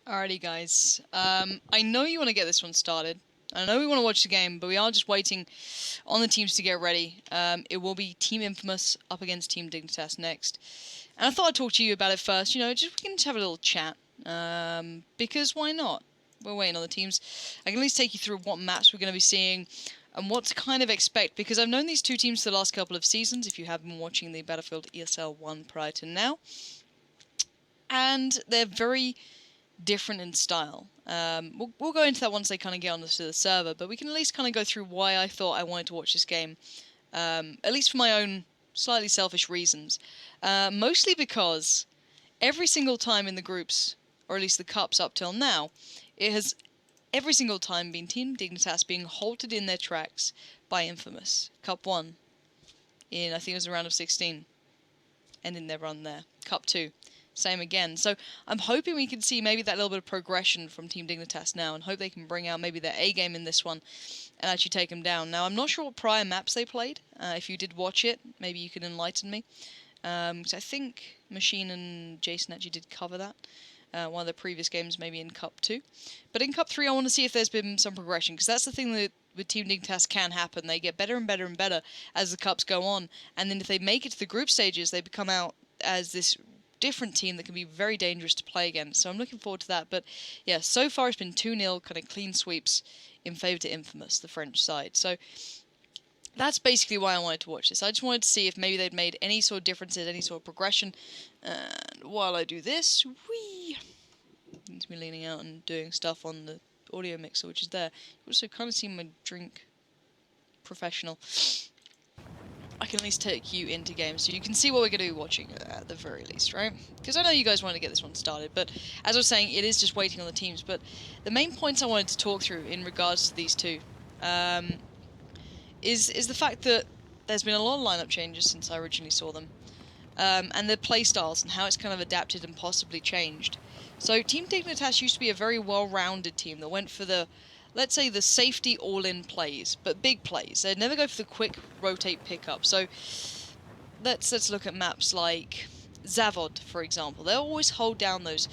Alrighty, guys. I know you want to get this one started. I know we want to watch the game, but we are just waiting on the teams to get ready. It will be Team InFamouS up against Team Dignitas next. And I thought I'd talk to you about it first. Just we can just have a little chat. Because why not? We're waiting on the teams. I can at least take you through what maps we're going to be seeing and what to kind of expect. Because I've known these two teams for the last couple of seasons, if you have been watching the Battlefield ESL One prior to now. And they're very different in style. We'll go into that once they kind of get onto the server, but we can at least kind of go through why I thought I wanted to watch this game, at least for my own slightly selfish reasons. Mostly because every single time in the groups, or at least the cups up till now, it has every single time been Team Dignitas being halted in their tracks by InFamouS. Cup 1 in, I think it was a round of 16, ending their run there. Cup 2. Same again. So I'm hoping we can see maybe that little bit of progression from Team Dignitas now, and hope they can bring out maybe their A game in this one and actually take them down. Now, I'm not sure what prior maps they played. If you did watch it, maybe you can enlighten me. Because I think Machine and Jason actually did cover that. One of the previous games, maybe in Cup 2. But in Cup 3, I want to see if there's been some progression, because that's the thing that with Team Dignitas can happen. They get better and better and better as the Cups go on, and then if they make it to the group stages, they become out as this different team that can be very dangerous to play against. So I'm looking forward to that. But yeah, so far it's been 2-0, kind of clean sweeps in favour to InFamouS, the French side. So that's basically why I wanted to watch this. I just wanted to see if maybe they'd made any sort of differences, any sort of progression. And while I do this, I need to be leaning out and doing stuff on the audio mixer, which is there. You also kind of see my drink professional. I can at least take you into games so you can see what we're going to be watching at the very least, right? Because I know you guys want to get this one started, but as I was saying, it is just waiting on the teams. But the main points I wanted to talk through in regards to these two is the fact that there's been a lot of lineup changes since I originally saw them, and their playstyles and how it's kind of adapted and possibly changed. So Team Dignitas used to be a very well-rounded team that went for the, let's say, the safety all-in plays, but big plays. They'd never go for the quick rotate pickup. So let's look at maps like Zavod, for example. They'll always hold down those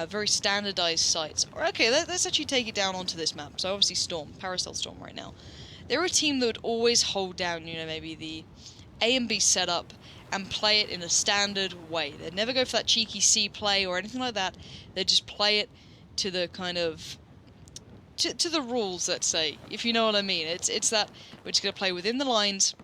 very standardized sites. Or okay, let's actually take it down onto this map. So obviously Storm, Paracel Storm right now. They're a team that would always hold down, maybe the A and B setup and play it in a standard way. They'd never go for that cheeky C play or anything like that. They'd just play it to the kind of to the rules, let's say, if you know what I mean. It's that we're just going to play within the lines.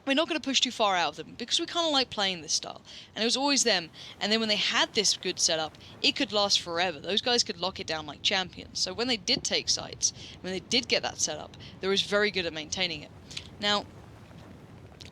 We're not going to push too far out of them, because we kind of like playing this style. And it was always them. And then when they had this good setup, it could last forever. Those guys could lock it down like champions. So when they did take sites, when they did get that setup, they was very good at maintaining it. Now,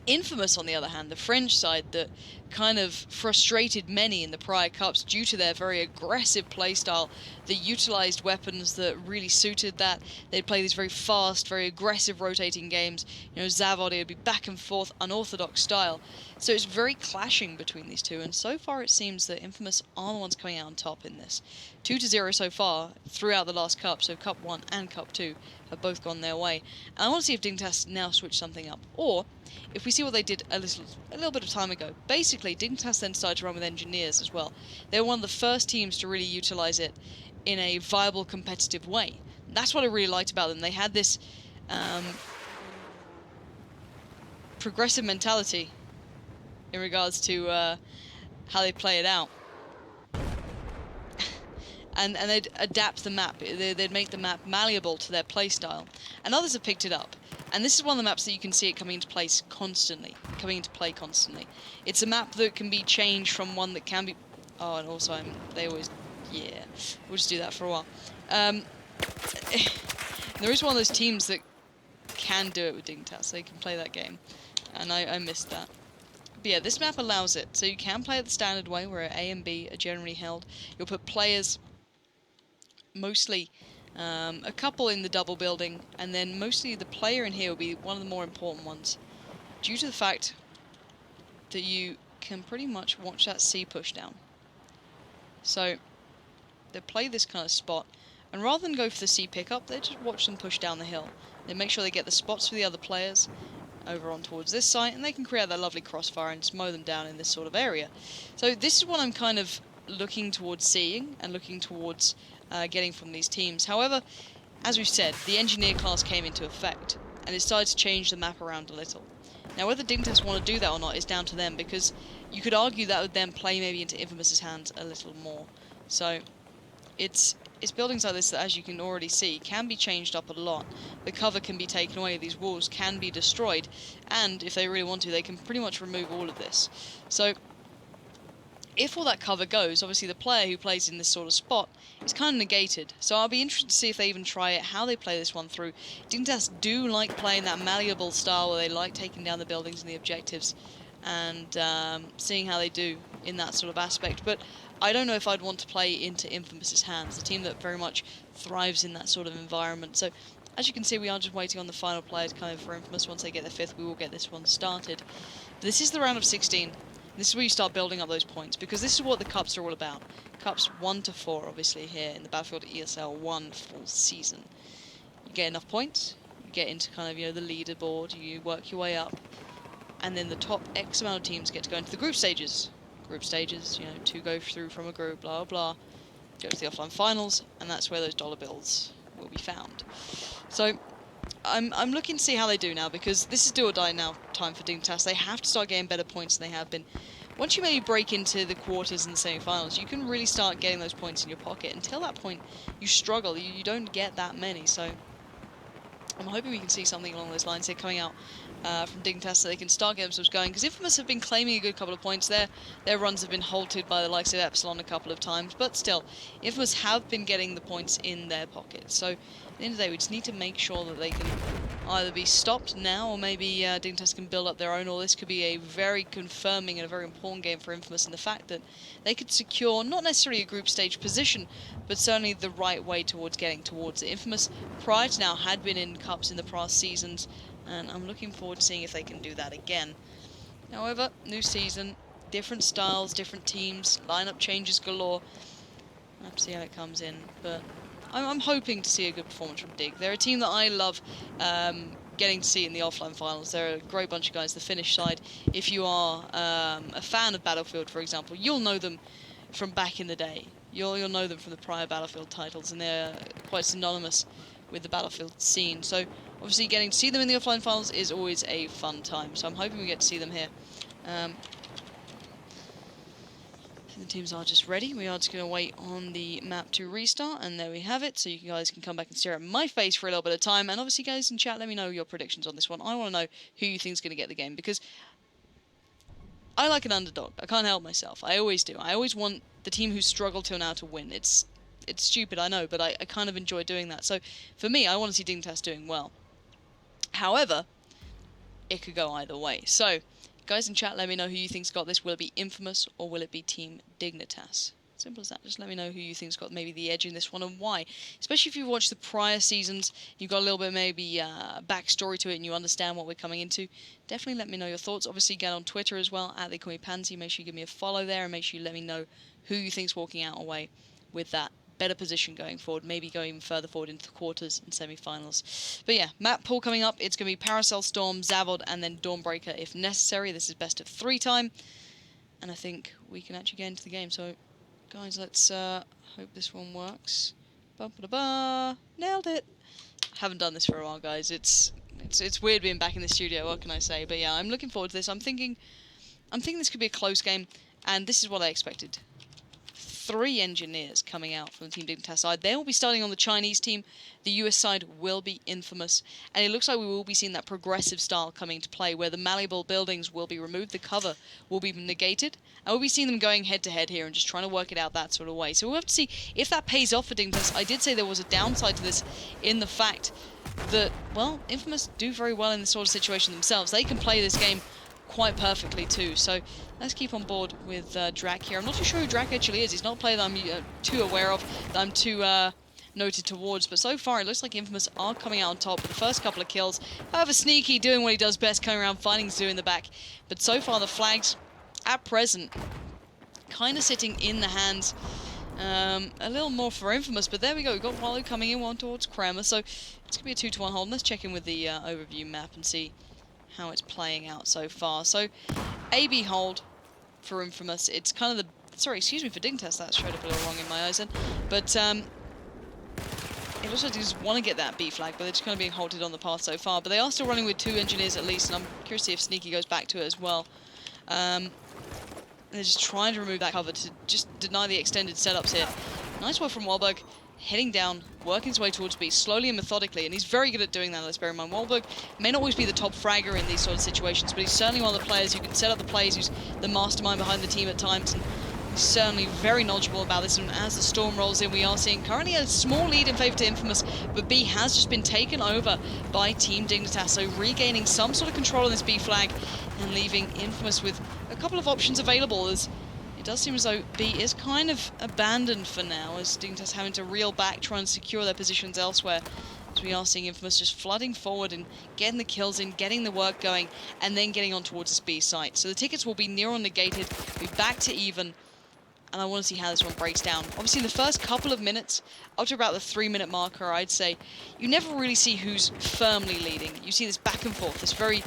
InFamouS, on the other hand, the French side that kind of frustrated many in the prior cups due to their very aggressive playstyle. They utilised weapons that really suited that. They'd play these very fast, very aggressive rotating games. Zavod would be back and forth, unorthodox style. So it's very clashing between these two, and so far it seems that InFamouS are the ones coming out on top in this. 2-0 so far throughout the last cup, so Cup 1 and Cup 2 have both gone their way. And I want to see if Dignitas now switch something up, or if we see what they did a little bit of time ago. Basically, Dignitas then started to run with engineers as well. They were one of the first teams to really utilise it in a viable, competitive way. That's what I really liked about them. They had this progressive mentality in regards to how they play it out. And they'd adapt the map. They'd make the map malleable to their playstyle. And others have picked it up. And this is one of the maps that you can see it coming into place constantly. It's a map that can be changed from one that can be... Oh, and also they always... Yeah, we'll just do that for a while. There is one of those teams that can do it with Dignitas. They can play that game. And I missed that. But yeah, this map allows it. So you can play it the standard way, where A and B are generally held. You'll put players... mostly a couple in the double building, and then mostly the player in here will be one of the more important ones, due to the fact that you can pretty much watch that C push down. So they play this kind of spot, and rather than go for the C pickup, they just watch them push down the hill. They make sure they get the spots for the other players over on towards this site, and they can create that lovely crossfire and just mow them down in this sort of area. So this is what I'm kind of looking towards seeing and looking towards getting from these teams. However, as we've said, the engineer class came into effect, and it started to change the map around a little. Now, whether Dignitas want to do that or not is down to them, because you could argue that would then play maybe into InFamouS's hands a little more. So, it's buildings like this that, as you can already see, can be changed up a lot. The cover can be taken away, these walls can be destroyed, and if they really want to, they can pretty much remove all of this. So, if all that cover goes, obviously the player who plays in this sort of spot is kind of negated. So I'll be interested to see if they even try it, how they play this one through. Dignitas do like playing that malleable style where they like taking down the buildings and the objectives and seeing how they do in that sort of aspect. But I don't know if I'd want to play into InFamouS's hands, a team that very much thrives in that sort of environment. So as you can see, we are just waiting on the final player to come in for InFamous. Once they get their fifth, we will get this one started. But this is the round of 16. This is where you start building up those points, because this is what the cups are all about. Cups 1 to 4, obviously, here in the Battlefield ESL One full season. You get enough points, you get into kind of, you know, the leaderboard, you work your way up, and then the top X amount of teams get to go into the group stages. Group stages, you know, 2 go through from a group, blah, blah, go to the offline finals, and that's where those dollar bills will be found. So I'm looking to see how they do now, because this is do or die now time for Dignitas. They have to start getting better points than they have been. Once you maybe break into the quarters and the semi-finals, you can really start getting those points in your pocket. Until that point, you struggle. You don't get that many. So I'm hoping we can see something along those lines here coming out from Dignitas, so they can start getting themselves going. Because InFamous have been claiming a good couple of points there. Their runs have been halted by the likes of Epsilon a couple of times. But still, InFamous have been getting the points in their pockets. So at the end of the day, we just need to make sure that they can either be stopped now, or maybe Dignitas can build up their own, or this could be a very confirming and a very important game for InFamous in the fact that they could secure not necessarily a group stage position, but certainly the right way towards getting towards it. InFamous, prior to now, had been in cups in the past seasons, and I'm looking forward to seeing if they can do that again. However, new season, different styles, different teams, lineup changes galore. I'll have to see how it comes in, but I'm hoping to see a good performance from Dig. They're a team that I love getting to see in the offline finals. They're a great bunch of guys. The Finnish side, if you are a fan of Battlefield, for example, you'll know them from back in the day. You'll know them from the prior Battlefield titles, and they're quite synonymous with the Battlefield scene. So obviously getting to see them in the offline finals is always a fun time. So I'm hoping we get to see them here. The teams are just ready. We are just going to wait on the map to restart, and there we have it. So you guys can come back and stare at my face for a little bit of time. And obviously, guys in chat, let me know your predictions on this one. I want to know who you think is going to get the game, because I like an underdog. I can't help myself. I always do. I always want the team who's struggled till now to win. It's stupid, I know, but I kind of enjoy doing that. So for me, I want to see Dignitas doing well. However, it could go either way. So guys in chat, let me know who you think's got this. Will it be InFamous or will it be Team Dignitas? Simple as that. Just let me know who you think's got maybe the edge in this one and why. Especially if you've watched the prior seasons, you've got a little bit maybe backstory to it and you understand what we're coming into. Definitely let me know your thoughts. Obviously get on Twitter as well, at They Call Me Pansy. Make sure you give me a follow there, and make sure you let me know who you think's walking out away with that better position going forward, maybe going even further forward into the quarters and semi-finals. But yeah, map pool coming up. It's going to be Paracel, Storm, Zavod, and then Dawnbreaker if necessary. This is best of 3 time, and I think we can actually get into the game. So guys, let's hope this one works. Ba-ba-da-ba. Nailed it. Haven't done this for a while, guys. It's weird being back in the studio, what can I say? But yeah, I'm looking forward to this. I'm thinking this could be a close game, and this is what I expected. 3 engineers coming out from the Team Dignitas side. They will be starting on the Chinese team. The US side will be InFamous. And it looks like we will be seeing that progressive style coming into play, where the malleable buildings will be removed, the cover will be negated, and we'll be seeing them going head-to-head here and just trying to work it out that sort of way. So we'll have to see if that pays off for Dignitas. I did say there was a downside to this in the fact that, well, InFamous do very well in this sort of situation themselves. They can play this game quite perfectly too. So let's keep on board with Drac here. I'm not too sure who Drac actually is. He's not a player that I'm too aware of, that I'm too noted towards. But so far, it looks like InFamous are coming out on top with the first couple of kills. However, Sneaky doing what he does best, coming around finding Zoo in the back. But so far, the flags at present kind of sitting in the hands a little more for InFamous. But there we go. We've got Wallow coming in, one towards Kramer. So it's going to be a 2-1 hold. Let's check in with the overview map and see how it's playing out so far. So AB hold for InFamous. It's kind of sorry, excuse me for Dignitas, that showed up a little wrong in my eyes then. But it looks like they just want to get that B flag, but they're just kind of being halted on the path so far. But they are still running with 2 engineers at least, and I'm curious to see if Sneaky goes back to it as well. They're just trying to remove that cover to just deny the extended setups here. Nice work from Wahlberg, heading down, working his way towards B slowly and methodically, and he's very good at doing that, let's bear in mind. Wahlberg may not always be the top fragger in these sort of situations, but he's certainly one of the players who can set up the plays, who's the mastermind behind the team at times, and he's certainly very knowledgeable about this. And as the storm rolls in, we are seeing currently a small lead in favour to InFamouS, but B has just been taken over by Team Dignitas, so regaining some sort of control on this B flag and leaving InFamouS with a couple of options available, as it does seem as though B is kind of abandoned for now, as Dignitas having to reel back, try and secure their positions elsewhere. As we are seeing InFamouS just flooding forward and getting the kills in, getting the work going, and then getting on towards this B site. So the tickets will be near on negated, be back to even, and I want to see how this one breaks down. Obviously, in the first couple of minutes, up to about the 3-minute marker, I'd say, you never really see who's firmly leading. You see this back and forth, this very,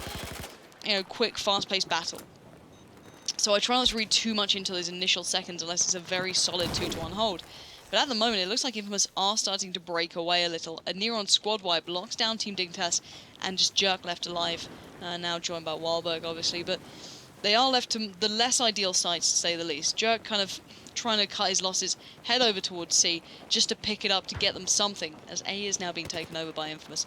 quick, fast-paced battle. So I try not to read too much into those initial seconds unless it's a very solid 2-1 hold. But at the moment, it looks like InFamouS are starting to break away a little. A near-on squad wipe locks down Team Dignitas, and just Jerk left alive, now joined by Wahlberg, obviously. But they are left to the less ideal sites, to say the least. Jerk kind of trying to cut his losses, head over towards C, just to pick it up to get them something, as A is now being taken over by InFamouS.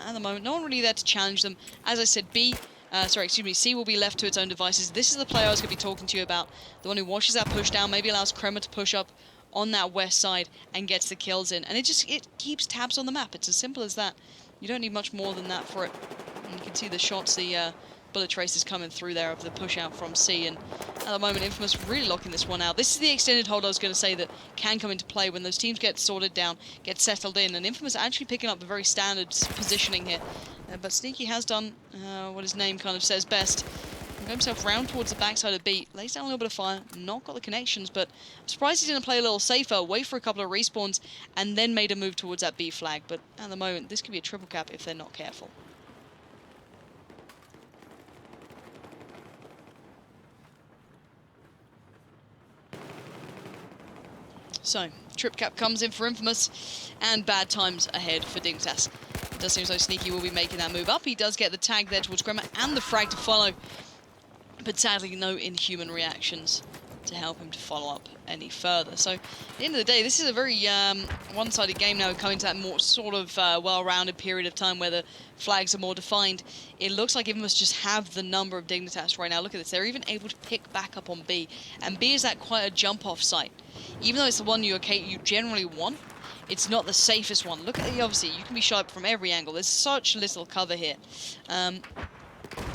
At the moment, no one really there to challenge them. As I said, C will be left to its own devices. This is the player I was going to be talking to you about, the one who washes that push down, maybe allows Kremer to push up on that west side and gets the kills in. And it keeps tabs on the map. It's as simple as that. You don't need much more than that for it. And you can see the shots, the bullet traces coming through there of the push out from C. And at the moment, InFamouS really locking this one out. This is the extended hold I was going to say that can come into play when those teams get sorted down, get settled in. And InFamouS actually picking up a very standard positioning here. But Sneaky has done what his name kind of says best. Got himself round towards the backside of B, lays down a little bit of fire, not got the connections, but I'm surprised he didn't play a little safer, wait for a couple of respawns, and then made a move towards that B flag. But at the moment, this could be a triple cap if they're not careful. So, trip cap comes in for InFamouS, and bad times ahead for Dignitas. It does seem as though Sneaky will be making that move up. He does get the tag there towards Kremer and the frag to follow, but sadly no inhuman reactions to help him to follow up any further. So at the end of the day, this is a very one-sided game now, coming to that more sort of well-rounded period of time where the flags are more defined. It looks like InFamouS just have the number of Dignitas right now. Look at this, they're even able to pick back up on B, and B is that quite a jump-off site. Even though it's the one you generally want, it's not the safest one. Look at the, obviously, you can be shot from every angle. There's such little cover here.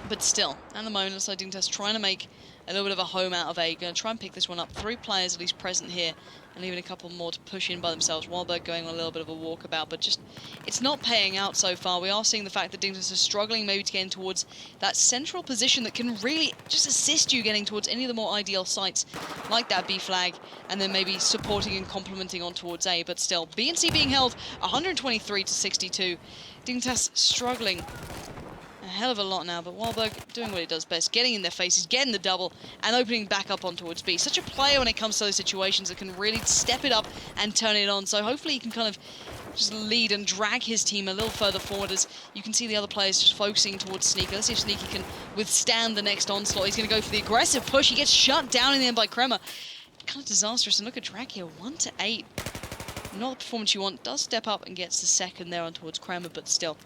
But still, at the moment, it's like Dignitas trying to make a little bit of a home out of A. Going to try and pick this one up. 3 players at least present here, and even a couple more to push in by themselves. Wahlberg going on a little bit of a walkabout, but just, it's not paying out so far. We are seeing the fact that Dignitas is struggling maybe to get in towards that central position that can really just assist you getting towards any of the more ideal sites, like that B flag, and then maybe supporting and complementing on towards A. But still, B and C being held 123 to 62. Dignitas struggling a hell of a lot now, but Wahlberg doing what he does best, getting in their faces, getting the double, and opening back up on towards B. Such a player when it comes to those situations that can really step it up and turn it on, so hopefully he can kind of just lead and drag his team a little further forward, as you can see the other players just focusing towards Sneaky. Let's see if Sneaky can withstand the next onslaught. He's going to go for the aggressive push. He gets shut down in the end by Kremer. Kind of disastrous, and look at Drag here, 1 to 8. Not the performance you want. Does step up and gets the second there on towards Kremer, but still.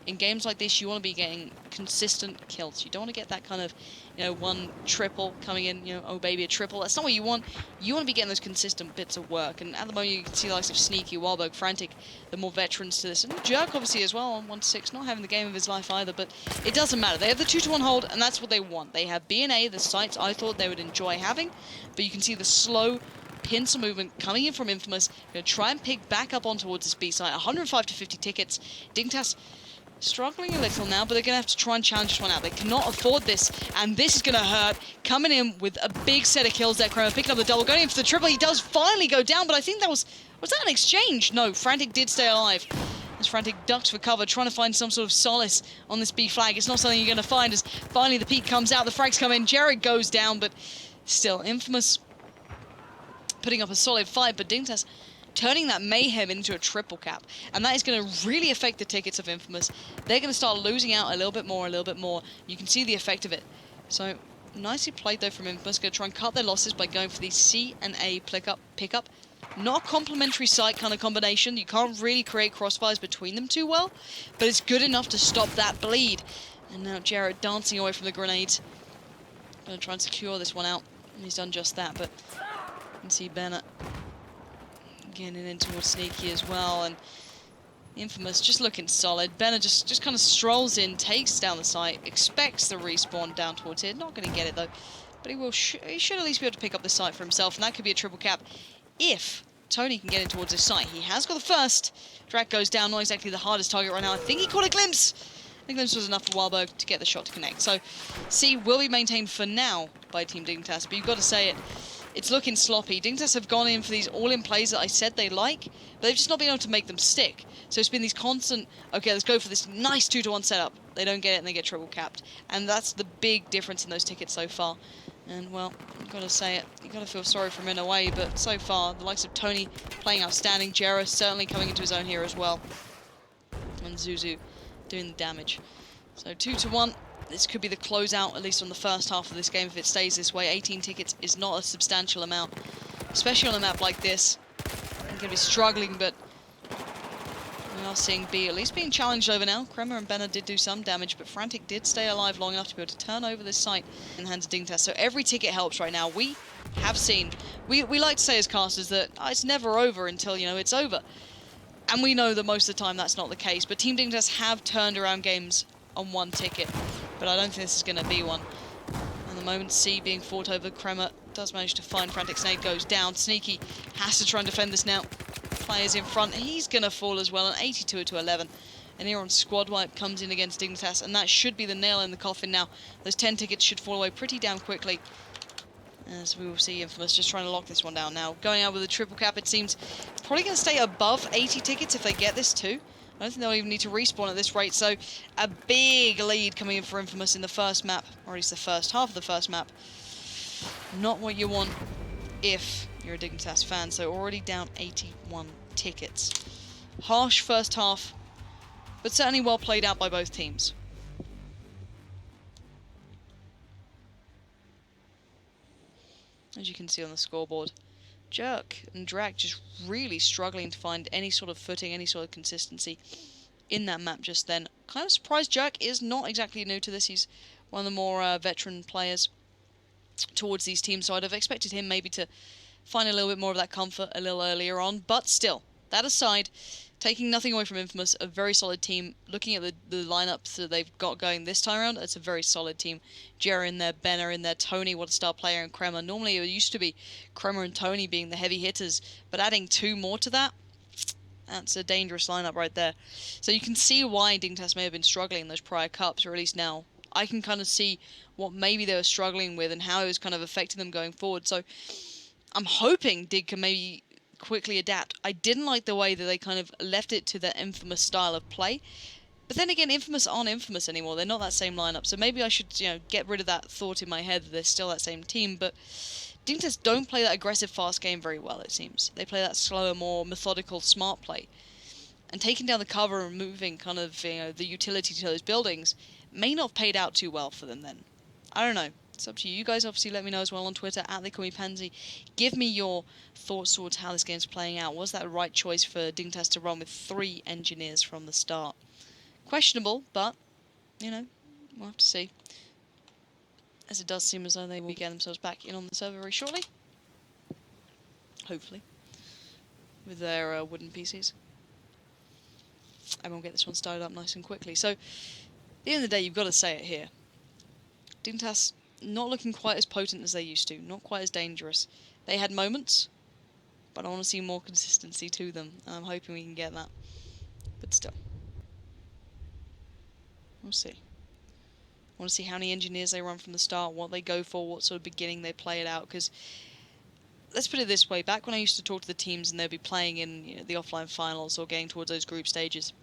In games like this, you want to be getting consistent kills. You don't want to get that kind of, one triple coming in, oh baby, a triple. That's not what you want. You want to be getting those consistent bits of work. And at the moment, you can see the likes of Sneaky, Wahlberg, Frantic, the more veterans to this. And Jerk, obviously, as well, on 1-6, not having the game of his life either. But it doesn't matter. They have the 2-1 hold, and that's what they want. They have B and A, the sites I thought they would enjoy having. But you can see the slow pincer movement coming in from InFamouS. Going to try and pick back up on towards this B site. 105 to 50 tickets. Dignitas struggling a little now, but they're going to have to try and challenge this one out. They cannot afford this, and this is going to hurt. Coming in with a big set of kills there, Kremer picking up the double, going in for the triple. He does finally go down, but I think that was that an exchange? No, Frantic did stay alive. As Frantic ducks for cover, trying to find some sort of solace on this B flag. It's not something you're going to find, as finally the peak comes out, the frags come in, Jared goes down, but still, InFamouS putting up a solid fight, but Dignitas turning that mayhem into a triple cap. And that is going to really affect the tickets of InFamouS. They're going to start losing out a little bit more. You can see the effect of it. So, nicely played though from InFamouS. Going to try and cut their losses by going for the C and A pickup. Not a complementary site kind of combination. You can't really create crossfires between them too well, but it's good enough to stop that bleed. And now Jared dancing away from the grenades. Going to try and secure this one out. And he's done just that, but you can see Bennett getting in towards Sneaky as well, and InFamouS just looking solid. Bennett just kind of strolls in, takes down the site, expects the respawn down towards here. Not going to get it though, but he should at least be able to pick up the site for himself, and that could be a triple cap if Tony can get in towards his site. He has got the first. Drac goes down, not exactly the hardest target right now. I think he caught a glimpse. The glimpse was enough for Wildberg to get the shot to connect. So C will be maintained for now by Team Dignitas, but you've got to say it. It's looking sloppy. Dignitas have gone in for these all-in plays that I said they like, but they've just not been able to make them stick. So it's been these constant, okay, let's go for this nice 2-to-1 setup. They don't get it and they get triple capped. And that's the big difference in those tickets so far. And, well, you've got to say it. You've got to feel sorry for him in a way, but so far, the likes of Tony playing outstanding. Jera certainly coming into his own here as well. And Zuzu doing the damage. So 2-to-1. This could be the closeout, at least on the first half of this game, if it stays this way. 18 tickets is not a substantial amount, especially on a map like this. I'm going to be struggling, but we are seeing B at least being challenged over now. Kremer and Benner did do some damage, but Frantic did stay alive long enough to be able to turn over this site in the hands of Dignitas. So every ticket helps right now. We have seen, we like to say as casters that it's never over until, you know, it's over. And we know that most of the time that's not the case, but Team Dignitas have turned around games on one ticket, but I don't think this is going to be one. And the moment C being fought over, Kremer does manage to find Frantic. Snake goes down. Sneaky has to try and defend this now. Players in front. He's going to fall as well, an 82-11. And here on squad wipe comes in against Dignitas, and that should be the nail in the coffin now. Those 10 tickets should fall away pretty damn quickly, as we will see InFamouS just trying to lock this one down now. Going out with a triple cap, it seems probably going to stay above 80 tickets if they get this too. I don't think they'll even need to respawn at this rate, so a big lead coming in for InFamouS in the first map, or at least the first half of the first map. Not what you want if you're a Dignitas fan, so already down 81 tickets. Harsh first half, but certainly well played out by both teams. As you can see on the scoreboard, Jerk and Drac just really struggling to find any sort of footing, any sort of consistency in that map just then. Kind of surprised Jerk is not exactly new to this. He's one of the more veteran players towards these teams, so I'd have expected him maybe to find a little bit more of that comfort a little earlier on. But still, that aside, taking nothing away from InFamouS, a very solid team. Looking at the lineups that they've got going this time around, it's a very solid team. Jera in there, Benner in there, Tony, what a star player, and Kremer. Normally it used to be Kremer and Tony being the heavy hitters, but adding two more to that, that's a dangerous lineup right there. So you can see why Dignitas may have been struggling in those prior cups, or at least now. I can kind of see what maybe they were struggling with and how it was kind of affecting them going forward. So I'm hoping Dig can maybe quickly adapt. I didn't like the way that they kind of left it to the InFamouS style of play. But then again, InFamouS aren't InFamouS anymore. They're not that same lineup. So maybe I should, you know, get rid of that thought in my head that they're still that same team. But Dignitas don't play that aggressive, fast game very well, it seems. They play that slower, more methodical, smart play. And taking down the cover and moving kind of, you know, the utility to those buildings may not have paid out too well for them then. I don't know. It's up to you. You guys obviously let me know as well on Twitter, @TheCallMePansy. Give me your thoughts towards how this game's playing out. Was that the right choice for Dignitas to run with 3 engineers from the start? Questionable, but, you know, we'll have to see. As it does seem as though they will get themselves back in on the server very shortly. Hopefully. With their wooden PCs. And we'll get this one started up nice and quickly. So, at the end of the day, you've got to say it here. Dignitas not looking quite as potent as they used to, not quite as dangerous. They had moments, but I want to see more consistency to them, and I'm hoping we can get that. But still, we'll see. I want to see how many engineers they run from the start, what they go for, what sort of beginning they play it out, because let's put it this way, back when I used to talk to the teams and they'd be playing in, you know, the offline finals or getting towards those group stages,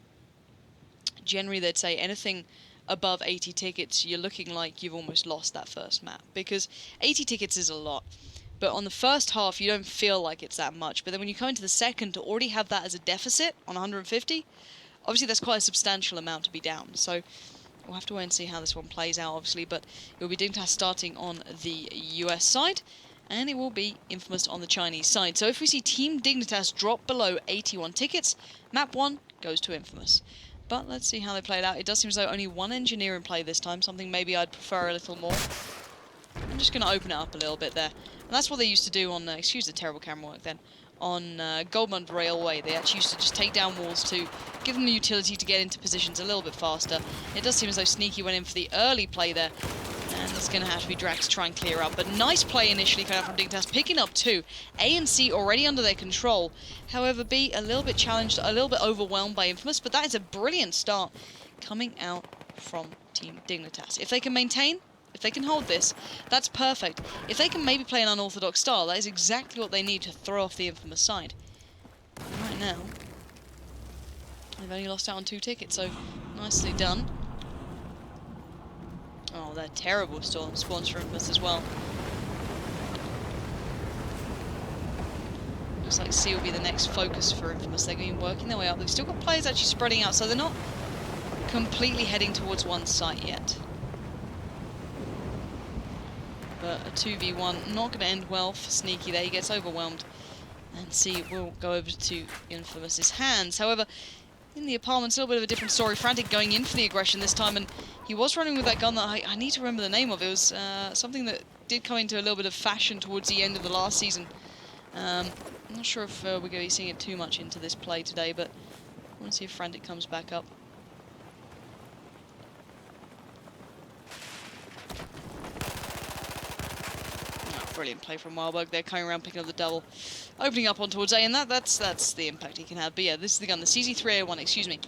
generally they'd say anything above 80 tickets, you're looking like you've almost lost that first map, because 80 tickets is a lot. But on the first half, you don't feel like it's that much. But then when you come into the second to already have that as a deficit on 150, obviously that's quite a substantial amount to be down. So we'll have to wait and see how this one plays out, obviously. But it will be Dignitas starting on the US side, and it will be InFamouS on the Chinese side. So if we see Team Dignitas drop below 81 tickets, map 1 goes to InFamouS. But let's see how they play it out. It does seem as though only one engineer in play this time, something maybe I'd prefer a little more. I'm just going to open it up a little bit there. And that's what they used to do on, excuse the terrible camera work then, on Goldmund Railway. They actually used to just take down walls to give them the utility to get into positions a little bit faster. It does seem as though Sneaky went in for the early play there. And it's going to have to be Drax to try and clear up. But nice play initially coming out from Dignitas, picking up 2. A and C already under their control. However, B a little bit challenged, a little bit overwhelmed by InFamouS. But that is a brilliant start coming out from Team Dignitas. If they can maintain, if they can hold this, that's perfect. If they can maybe play an unorthodox style, that is exactly what they need to throw off the InFamouS side. And right now, they've only lost out on 2 tickets, so nicely done. Oh, they're terrible spawns for InFamouS as well. Looks like C will be the next focus for InFamouS. They're going to be working their way up. They've still got players actually spreading out, so they're not completely heading towards one site yet. But a 2v1 not going to end well for Sneaky there. He gets overwhelmed. And C will go over to InFamouS's hands. However, in the apartment, a little bit of a different story. Frantic going in for the aggression this time, and he was running with that gun that I need to remember the name of. It was something that did come into a little bit of fashion towards the end of the last season. I'm not sure if we're going to be seeing it too much into this play today, but I want to see if Frantic comes back up. Brilliant play from Wildberg there, coming around, picking up the double, opening up on towards A, and that's the impact he can have. But yeah, this is the gun, the CZ3A1, excuse me.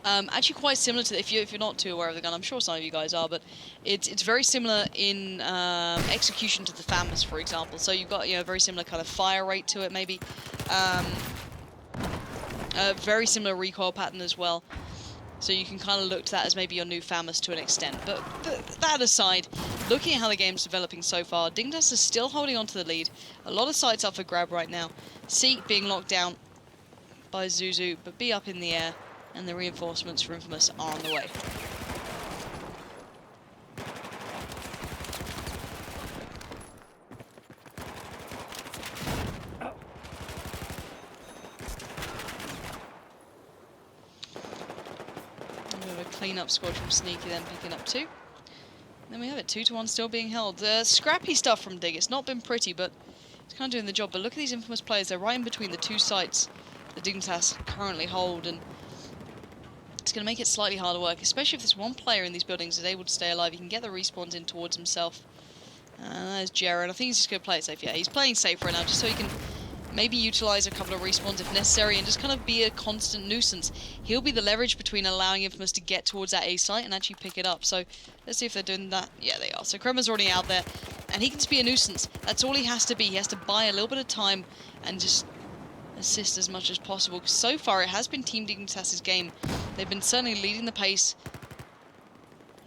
Actually quite similar to, if you're not too aware of the gun, I'm sure some of you guys are, but it's very similar in execution to the FAMOUS, for example. So you've got, you know, a very similar kind of fire rate to it, maybe. A very similar recoil pattern as well. So you can kind of look to that as maybe your new FAMOUS to an extent. But that aside, looking at how the game's developing so far, Dignitas is still holding on to the lead. A lot of sites up for grab right now. C being locked down by Zuzu, but B up in the air, and the reinforcements for InFamouS are on the way. Clean-up squad from Sneaky, then picking up 2. And then we have it, 2-1 still being held. Scrappy stuff from Dig. It's not been pretty, but it's kind of doing the job. But look at these InFamouS players. They're right in between the 2 sites that Dignitas currently hold, and it's going to make it slightly harder work, especially if this one player in these buildings is able to stay alive. He can get the respawns in towards himself. There's Jared. I think he's just going to play it safe. Yeah, he's playing safe right now, just so he can maybe utilize a couple of respawns if necessary and just kind of be a constant nuisance. He'll be the leverage between allowing InFamouS to get towards that A site and actually pick it up. So let's see if they're doing that. Yeah, they are. So Kremer's already out there, and he can just be a nuisance. That's all he has to be. He has to buy a little bit of time and just assist as much as possible. Because so far it has been Team Dignitas' game. They've been certainly leading the pace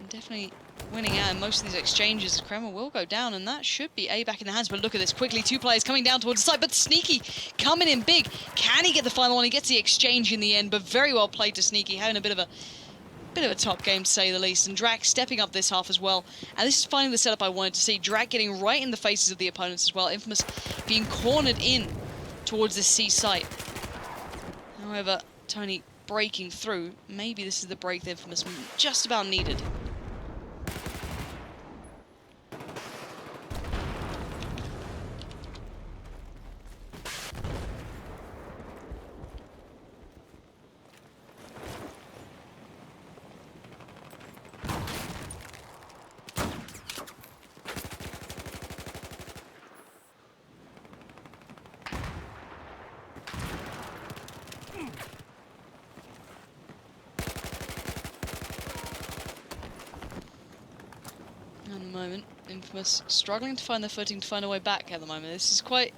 and definitely winning out in most of these exchanges. Kremer will go down, and that should be A back in the hands. But look at this, quickly 2 players coming down towards the side, but Sneaky coming in big. Can he get the final one? He gets the exchange in the end, but very well played to Sneaky, having a bit of a top game to say the least. And Drac stepping up this half as well, and this is finally the setup I wanted to see. Drac getting right in the faces of the opponents as well. InFamouS being cornered in towards the C site. However, Tony breaking through. Maybe this is the break that InFamouS just about needed. Moment, InFamouS struggling to find their footing, to find a way back at the moment. This is quite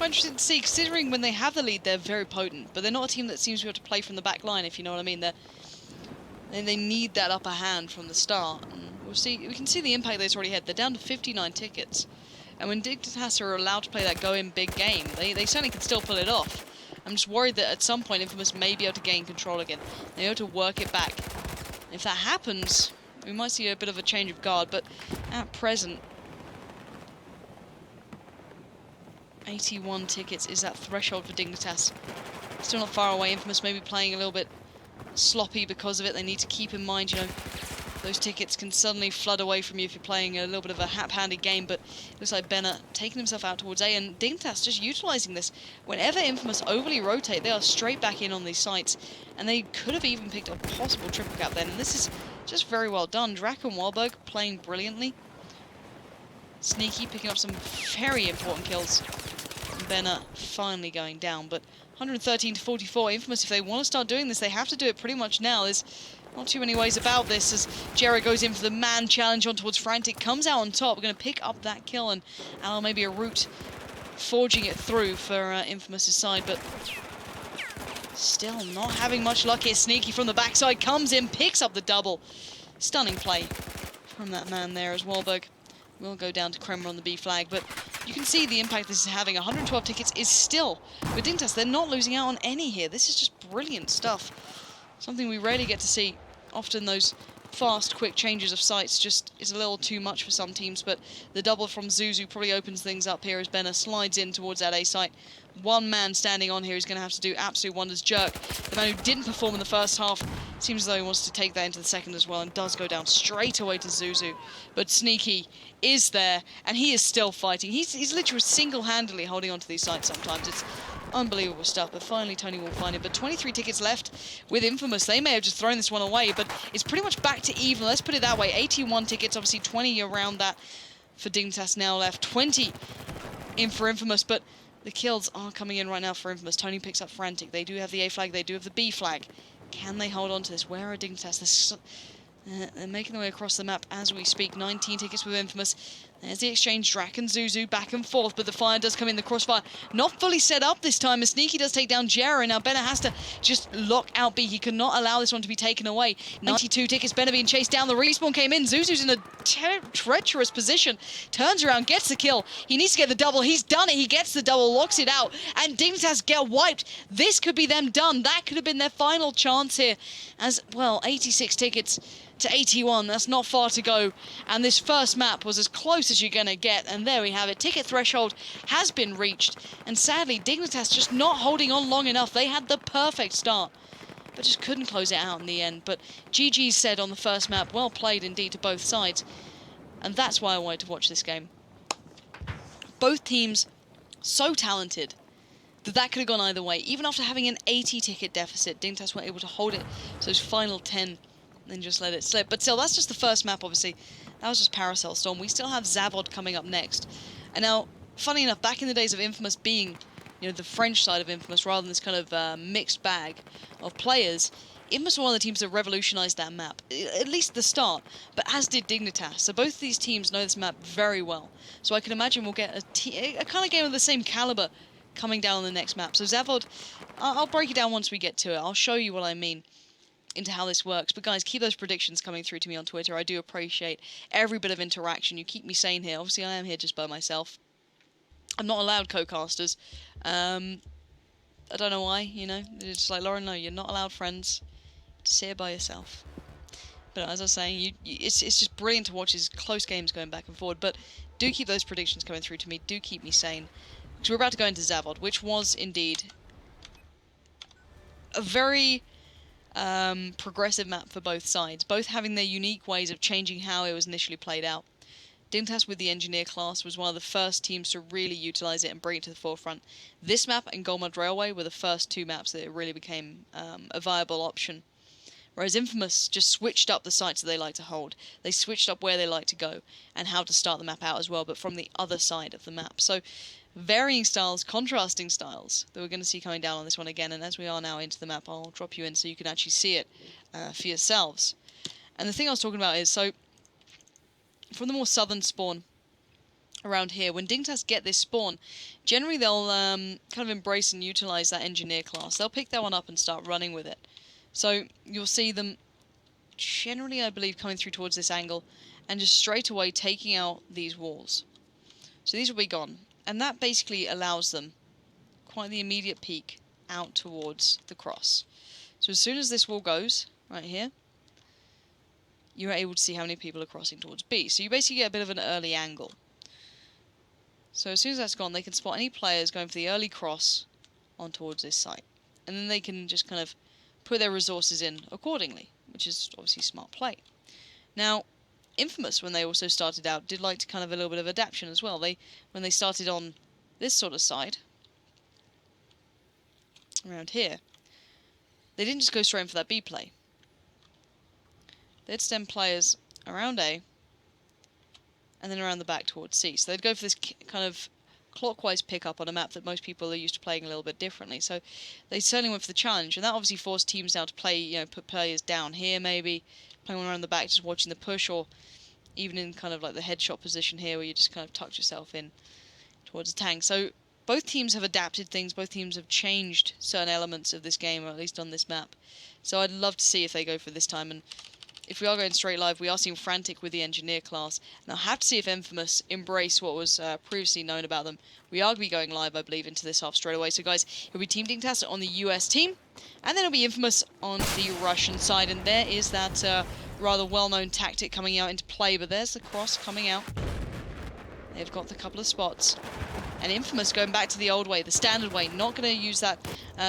interesting to see, considering when they have the lead, they're very potent, but they're not a team that seems to be able to play from the back line, if you know what I mean. They need that upper hand from the start, and we'll see. We can see the impact they've already had. They're down to 59 tickets. And when Dignitas are allowed to play that go-in big game, they certainly can still pull it off. I'm just worried that at some point InFamouS may be able to gain control again. They'll be able to work it back. If that happens, we might see a bit of a change of guard, but at present, 81 tickets is that threshold for Dignitas. Still not far away. InFamouS may be playing a little bit sloppy because of it. They need to keep in mind, you know, those tickets can suddenly flood away from you if you're playing a little bit of a hap-handed game, but it looks like Benna taking himself out towards A, and Dignitas just utilising this. Whenever InFamouS overly rotate, they are straight back in on these sites, and they could have even picked a possible triple cap then, and this is just very well done. Drac and Wahlberg playing brilliantly. Sneaky picking up some very important kills. And Benna finally going down, but 113 to 44. InFamouS, if they want to start doing this, they have to do it pretty much now. There's not too many ways about this as Jared goes in for the man challenge on towards Frantic, comes out on top. We're going to pick up that kill and allow maybe a route forging it through for InFamouS' side, but still not having much luck here. Sneaky from the backside comes in, picks up the double. Stunning play from that man there as Wahlberg will go down to Kremer on the B flag, but you can see the impact this is having. 112 tickets is still, with Dignitas, they're not losing out on any here. This is just brilliant stuff. Something we rarely get to see. Often those fast, quick changes of sites just is a little too much for some teams, but the double from Zuzu probably opens things up here as Benna slides in towards that A site. One man standing on here is going to have to do absolute wonders. Jerk, the man who didn't perform in the first half, seems as though he wants to take that into the second as well, and does go down straight away to Zuzu. But Sneaky is there, and he is still fighting. He's literally single-handedly holding on to these sites sometimes. It's unbelievable stuff, but finally Tony will find it. But 23 tickets left with InFamouS. They may have just thrown this one away, but it's pretty much back to even. Let's put it that way. 81 tickets, obviously 20 around that for Dignitas now left. 20 in for InFamouS, but the kills are coming in right now for InFamouS. Tony picks up Frantic. They do have the A flag. They do have the B flag. Can they hold on to this? Where are Dignitas? They're making their way across the map as we speak. 19 tickets with InFamouS. There's the exchange. Drac and Zuzu back and forth, but the fire does come in. The crossfire not fully set up this time as Sneaky does take down Jera. Now Benna has to just lock out B. He cannot allow this one to be taken away. 92 tickets. Benna being chased down. The respawn came in. Zuzu's in a treacherous position. Turns around, gets the kill. He needs to get the double. He's done it. He gets the double, locks it out, and Dignitas get wiped. This could be them done. That could have been their final chance here. As well, 86 tickets to 81, that's not far to go, and this first map was as close as you're gonna get, and there we have it. Ticket threshold has been reached, and sadly Dignitas just not holding on long enough. They had the perfect start, but just couldn't close it out in the end. But GG said on the first map, well played indeed to both sides, and that's why I wanted to watch this game. Both teams so talented that could have gone either way. Even after having an 80 ticket deficit, Dignitas were able to hold it to those final 10 and just let it slip. But still, that's just the first map, obviously. That was just Paracel Storm. We still have Zavod coming up next. And now, funny enough, back in the days of InFamouS being, you know, the French side of InFamouS, rather than this kind of mixed bag of players, InFamouS were one of the teams that revolutionized that map, at least the start, but as did Dignitas. So both of these teams know this map very well. So I can imagine we'll get a kind of game of the same caliber coming down on the next map. So Zavod, I'll break it down once we get to it. I'll show you what I mean into how this works. But guys, keep those predictions coming through to me on Twitter. I do appreciate every bit of interaction. You keep me sane here. Obviously, I am here just by myself. I'm not allowed co-casters. I don't know why, you know. It's like, Lauren, no, you're not allowed friends. Just sit here by yourself. But as I was saying, it's just brilliant to watch these close games going back and forward. But do keep those predictions coming through to me. Do keep me sane. Because we're about to go into Zavod, which was indeed a very progressive map for both sides, both having their unique ways of changing how it was initially played out. Dignitas with the Engineer class was one of the first teams to really utilise it and bring it to the forefront. This map and Goldmud Railway were the first two maps that it really became a viable option. Whereas InFamouS just switched up the sites that they like to hold. They switched up where they like to go and how to start the map out as well, but from the other side of the map. So varying styles, contrasting styles that we're going to see coming down on this one again. And as we are now into the map, I'll drop you in so you can actually see it for yourselves. And the thing I was talking about is, so from the more southern spawn around here, when Dignitas get this spawn, generally they'll kind of embrace and utilise that Engineer class. They'll pick that one up and start running with it. So you'll see them generally, I believe, coming through towards this angle and just straight away taking out these walls. So these will be gone. And that basically allows them quite the immediate peak out towards the cross. So as soon as this wall goes, right here, you're able to see how many people are crossing towards B. So you basically get a bit of an early angle. So as soon as that's gone, they can spot any players going for the early cross on towards this site. And then they can just kind of put their resources in accordingly, which is obviously smart play. Now, InFamouS, when they also started out, did like to kind of a little bit of adaptation as well. When they started on this sort of side, around here, they didn't just go straight in for that B play. They'd send players around A, and then around the back towards C. So they'd go for this kind of clockwise pickup on a map that most people are used to playing a little bit differently. So they certainly went for the challenge, and that obviously forced teams now to play, you know, put players down here maybe, playing one around the back, just watching the push, or even in kind of like the headshot position here where you just kind of tucked yourself in towards the tank. So both teams have adapted things, both teams have changed certain elements of this game, or at least on this map. So I'd love to see if they go for this time, and if we are going straight live, we are seeing Frantic with the Engineer class. Now, I have to see if InFamouS embrace what was previously known about them. We are going to be going live, I believe, into this half straight away. So, guys, it'll be Team Dignitas on the US team, and then it'll be InFamouS on the Russian side. And there is that rather well-known tactic coming out into play, but there's the cross coming out. They've got the couple of spots. And InFamouS going back to the old way, the standard way, not going to use that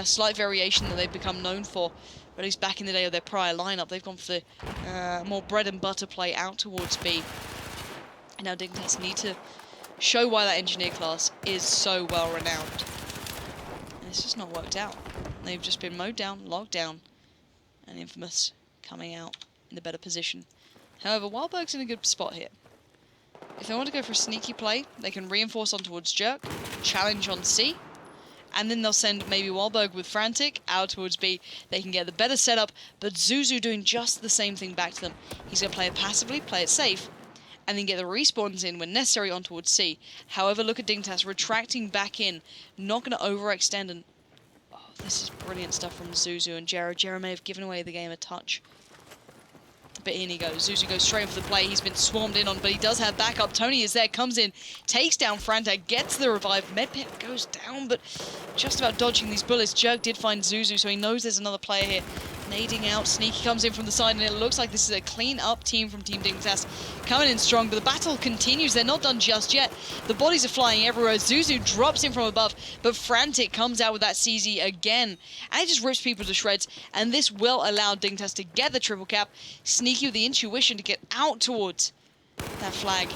slight variation that they've become known for. Or at least back in the day of their prior lineup, they've gone for the more bread and butter play out towards B. And now Dignitas need to show why that Engineer class is so well renowned. And it's just not worked out. They've just been mowed down, locked down, and InFamouS coming out in the better position. However, Wildberg's in a good spot here. If they want to go for a sneaky play, they can reinforce on towards Jerk, challenge on C, and then they'll send maybe Wildberg with Frantic out towards B. They can get the better setup, but Zuzu doing just the same thing back to them. He's going to play it passively, play it safe, and then get the respawns in when necessary on towards C. However, look at Dignitas retracting back in, not going to overextend, and oh, this is brilliant stuff from Zuzu and Jera. Jera may have given away the game a touch. But in he goes. Zuzu goes straight in for the play. He's been swarmed in on, but he does have backup. Tony is there, comes in, takes down Frantic, gets the revive. Medpit goes down, but just about dodging these bullets. Jerk did find Zuzu, so he knows there's another player here. Nading out, Sneaky comes in from the side, and it looks like this is a clean-up team from Team Dignitas. Coming in strong, but the battle continues. They're not done just yet. The bodies are flying everywhere. Zuzu drops in from above, but Frantic comes out with that CZ again, and it just rips people to shreds, and this will allow Dignitas to get the triple cap. Sneaky with the intuition to get out towards that flag,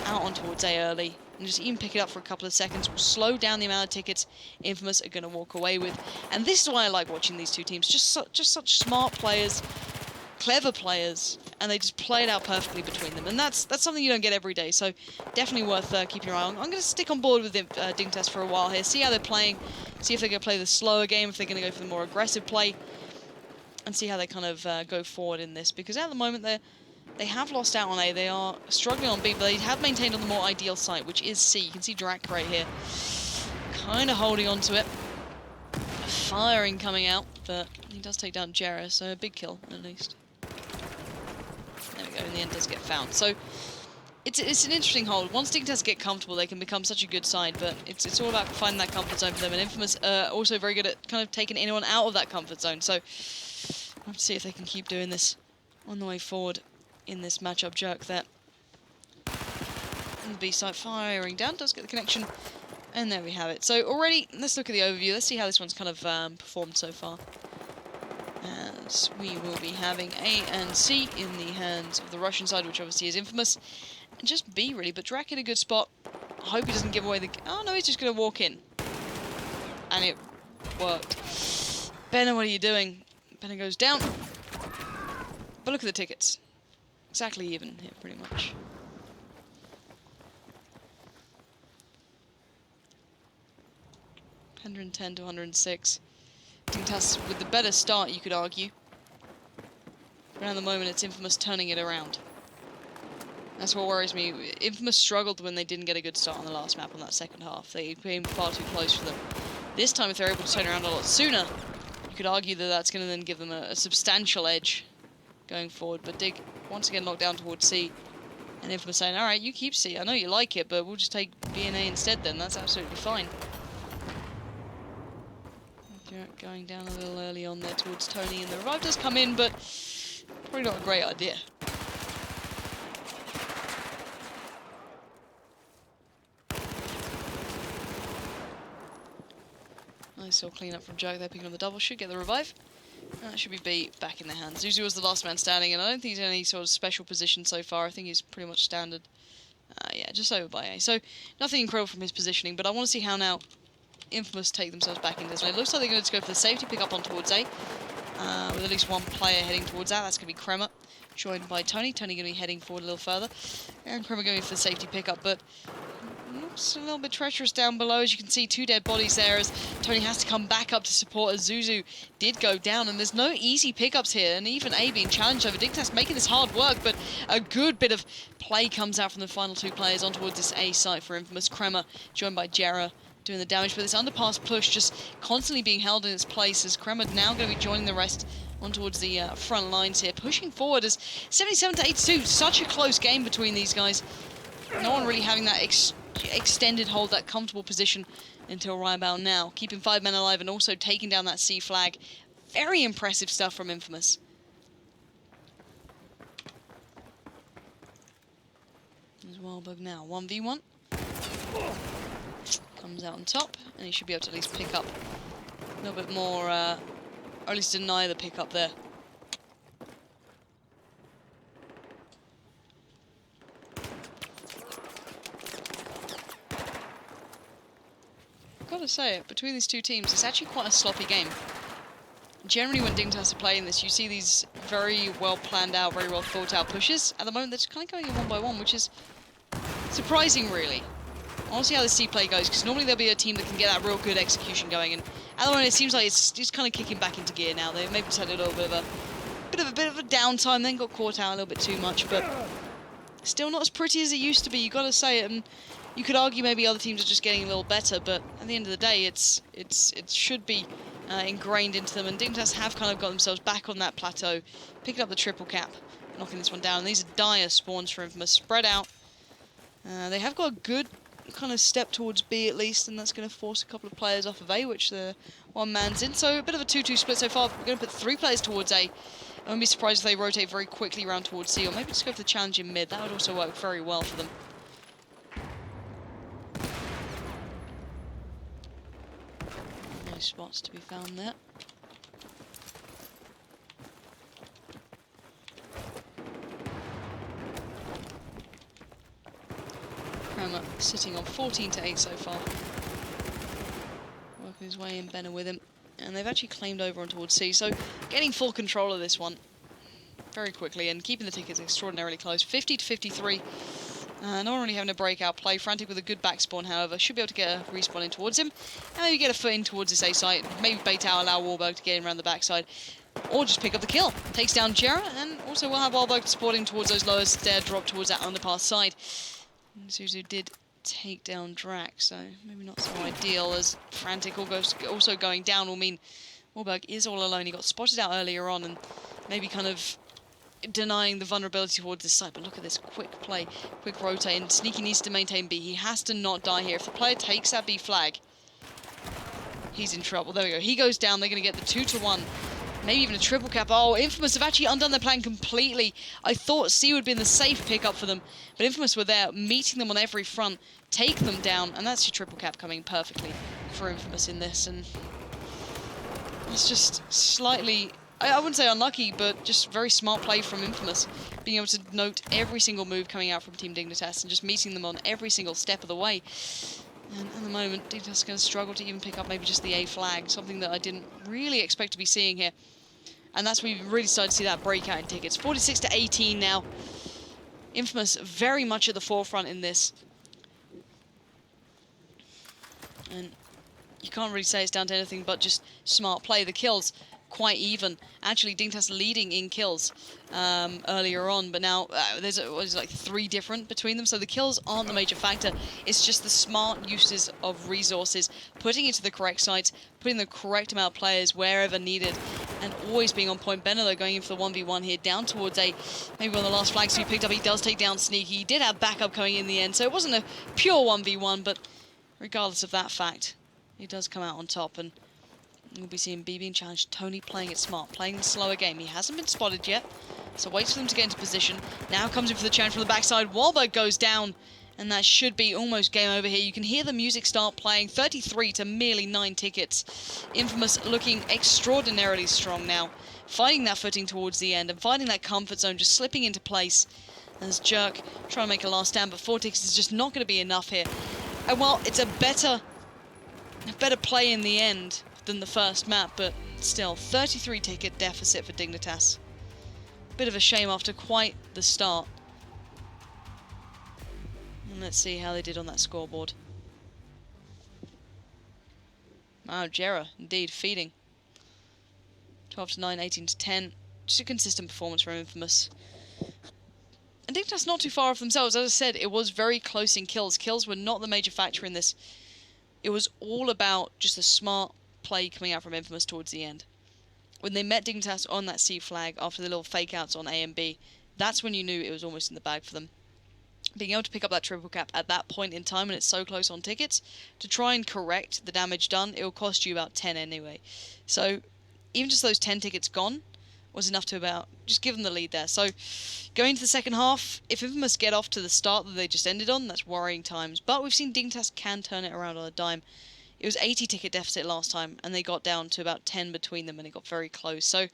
out on towards A early, and just even pick it up for a couple of seconds will slow down the amount of tickets InFamouS are going to walk away with. And this is why I like watching these two teams. Just such smart players, clever players, and they just play it out perfectly between them. And that's something you don't get every day, so definitely worth keeping your eye on. I'm going to stick on board with Dignitas for a while here, see how they're playing, see if they're going to play the slower game, if they're going to go for the more aggressive play, and see how they kind of go forward in this. Because at the moment, they have lost out on A. They are struggling on B, but they have maintained on the more ideal site, which is C. You can see Drac right here, kind of holding on to it. Firing coming out, but he does take down Jera, so a big kill, at least. There we go, in the end does get found. So, it's an interesting hold. Once Dignitas get comfortable, they can become such a good side, but it's all about finding that comfort zone for them, and InFamouS also very good at kind of taking anyone out of that comfort zone, so we'll have to see if they can keep doing this on the way forward in this matchup. Jerk there. And the B side firing down, does get the connection. And there we have it. So already, let's look at the overview. Let's see how this one's kind of performed so far. As we will be having A and C in the hands of the Russian side, which obviously is InFamouS. And just B, really. But Drac in a good spot. I hope he doesn't give away the... Oh, no, he's just going to walk in. And it worked. Benna, what are you doing? Benna goes down. But look at the tickets. Exactly even here, pretty much. $110 to 106. Dignitas with the better start, you could argue. But at the moment, it's InFamouS turning it around. That's what worries me. InFamouS struggled when they didn't get a good start on the last map on that second half. They came far too close for them. This time, if they're able to turn around a lot sooner, you could argue that that's going to then give them a substantial edge going forward. But Dig, once again, knocked down towards C. And InFamouS saying, alright, you keep C, I know you like it, but we'll just take B and A instead then, that's absolutely fine. Going down a little early on there towards Tony, and the revive does come in, but probably not a great idea. Nice little clean up from Jug there, picking on the double, should get the revive. That should be B back in their hands. Zuzu was the last man standing, and I don't think he's in any sort of special position so far. I think he's pretty much standard. Yeah, just over by A. So, nothing incredible from his positioning, but I want to see how now InFamouS take themselves back into this one. It looks like they're going to go for the safety pick up on towards A, with at least one player heading towards that. That's going to be Kremer, joined by Tony. Tony going to be heading forward a little further, and Kremer going for the safety pickup, but looks a little bit treacherous down below. As you can see, 2 dead bodies there as Tony has to come back up to support as Zuzu did go down, and there's no easy pickups here, and even A being challenged over. Dignitas making this hard work, but a good bit of play comes out from the final 2 players on towards this A site for InFamouS. Kremer joined by Jera doing the damage, but this underpass push just constantly being held in its place as Kremer now going to be joining the rest on towards the front lines here, pushing forward as 77-82. Such a close game between these guys. No one really having that extended hold, that comfortable position until right about now. Keeping 5 men alive and also taking down that C flag. Very impressive stuff from InFamouS. There's Wildbug now. 1v1. Comes out on top, and he should be able to at least pick up a little bit more, or at least deny the pickup there. Gotta say it, between these 2 teams, it's actually quite a sloppy game. Generally, when Dignitas are playing this, you see these very well planned out, very well thought out pushes. At the moment, they're just kind of going in 1 by 1, which is surprising, really. I want to see how the C play goes, because normally there'll be a team that can get that real good execution going, and at the moment it seems like it's just kind of kicking back into gear now. They maybe just had a little bit of a downtime, then got caught out a little bit too much, but still not as pretty as it used to be. You got to say it, and you could argue maybe other teams are just getting a little better, but at the end of the day, it should be ingrained into them, and Dignitas have kind of got themselves back on that plateau, picking up the triple cap, knocking this one down. And these are dire spawns for InFamouS, spread out. They have got a good kind of step towards B at least, and that's going to force a couple of players off of A, which the 1 man's in. So a bit of a 2-2 split so far. We're going to put 3 players towards A. I wouldn't be surprised if they rotate very quickly around towards C, or maybe just go for the challenge in mid. That would also work very well for them. No spots to be found there. Kremer sitting on 14-8 so far. Working his way in, Benner with him. And they've actually claimed over on towards C, so getting full control of this one very quickly and keeping the tickets extraordinarily close. 50-53. No one really having a breakout play. Frantic with a good back spawn, however. Should be able to get a respawn in towards him. And maybe get a foot in towards this A site. Maybe bait out, allow Wallberg to get in around the backside. Or just pick up the kill. Takes down Jera, and also we'll have Wallberg supporting towards those lower stair drop towards that underpass side. Zuzu did take down Drac, so maybe not so ideal, as Frantic also going down will mean Wallberg is all alone. He got spotted out earlier on and maybe kind of denying the vulnerability towards this side. But look at this quick play, quick rotate, and Sneaky needs to maintain B. He has to not die here. If the player takes that B flag, he's in trouble. There we go. He goes down. They're going to get the 2-1. Maybe even a triple cap. Oh, InFamouS have actually undone their plan completely. I thought C would be in the safe pickup for them, but InFamouS were there, meeting them on every front, take them down, and that's your triple cap coming perfectly for InFamouS in this. And it's just slightly, I wouldn't say unlucky, but just very smart play from InFamouS, being able to note every single move coming out from Team Dignitas and just meeting them on every single step of the way. And at the moment, Dignitas is going to struggle to even pick up maybe just the A flag, something that I didn't really expect to be seeing here. And that's when we really started to see that breakout in tickets. 46-18 now. InFamouS very much at the forefront in this. And you can't really say it's down to anything but just smart play. The kills quite even. Actually, Dignitas leading in kills earlier on, but now there's like 3 different between them, so the kills aren't the major factor. It's just the smart uses of resources, putting it to the correct sites, putting the correct amount of players wherever needed, and always being on point. Benner, though, going in for the 1v1 here, down towards A. Maybe one of the last flags he picked up. He does take down Sneaky. He did have backup coming in the end, so it wasn't a pure 1v1, but regardless of that fact, he does come out on top, and we'll be seeing B being challenged. Tony playing it smart, playing the slower game. He hasn't been spotted yet, so waits for them to get into position. Now comes in for the challenge from the backside. Wahlberg goes down, and that should be almost game over here. You can hear the music start playing. 33 to merely 9 tickets. InFamouS looking extraordinarily strong now, finding that footing towards the end and finding that comfort zone, just slipping into place as Jerk trying to make a last stand, but 4 tickets is just not going to be enough here. And while it's a better play in the end than the first map, but still, 33 ticket deficit for Dignitas. Bit of a shame after quite the start. And let's see how they did on that scoreboard. Wow, Jera, indeed, feeding. 12 to 9, 18 to 10. Just a consistent performance from InFamouS. And Dignitas not too far off themselves. As I said, it was very close in kills. Kills were not the major factor in this. It was all about just a smart play coming out from InFamouS towards the end. When they met Dignitas on that C flag after the little fake outs on A and B, that's when you knew it was almost in the bag for them. Being able to pick up that triple cap at that point in time when it's so close on tickets, to try and correct the damage done, it will cost you about 10 anyway. So even just those 10 tickets gone was enough to about just give them the lead there. So going into the second half, if InFamouS get off to the start that they just ended on, that's worrying times. But we've seen Dignitas can turn it around on a dime. It was 80 ticket deficit last time, and they got down to about 10 between them, and it got very close. So